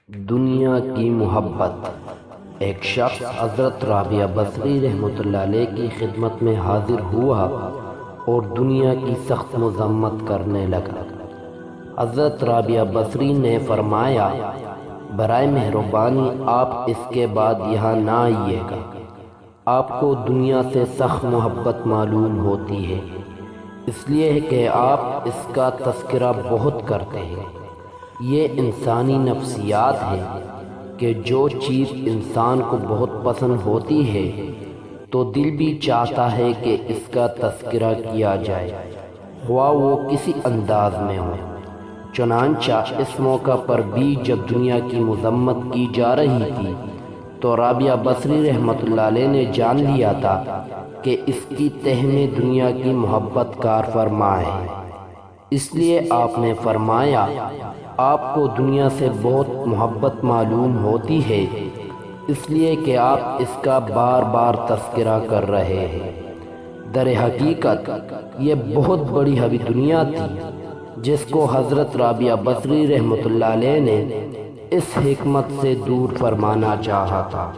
دنیا کی محبت۔ ایک شخص حضرت رابعہ بصری رحمۃ اللہ علیہ کی خدمت میں حاضر ہوا اور دنیا کی سخت مذمت کرنے لگا۔ حضرت رابعہ بصری نے فرمایا، برائے مہربانی آپ اس کے بعد یہاں نہ آئیے گا، آپ کو دنیا سے سخت محبت معلوم ہوتی ہے، اس لیے کہ آپ اس کا تذکرہ بہت کرتے ہیں۔ یہ انسانی نفسیات ہے کہ جو چیز انسان کو بہت پسند ہوتی ہے تو دل بھی چاہتا ہے کہ اس کا تذکرہ کیا جائے، خواہ وہ کسی انداز میں ہو۔ چنانچہ اس موقع پر بھی جب دنیا کی مذمت کی جا رہی تھی تو رابعہ بصری رحمۃ اللہ علیہ نے جان لیا تھا کہ اس کی تہ میں دنیا کی محبت کار فرما ہے، اس لیے آپ نے فرمایا، آپ کو دنیا سے بہت محبت معلوم ہوتی ہے، اس لیے کہ آپ اس کا بار بار تذکرہ کر رہے ہیں۔ در حقیقت یہ بہت بڑی حوی دنیا تھی جس کو حضرت رابعہ بصری رحمۃ اللہ علیہ نے اس حکمت سے دور فرمانا چاہا تھا۔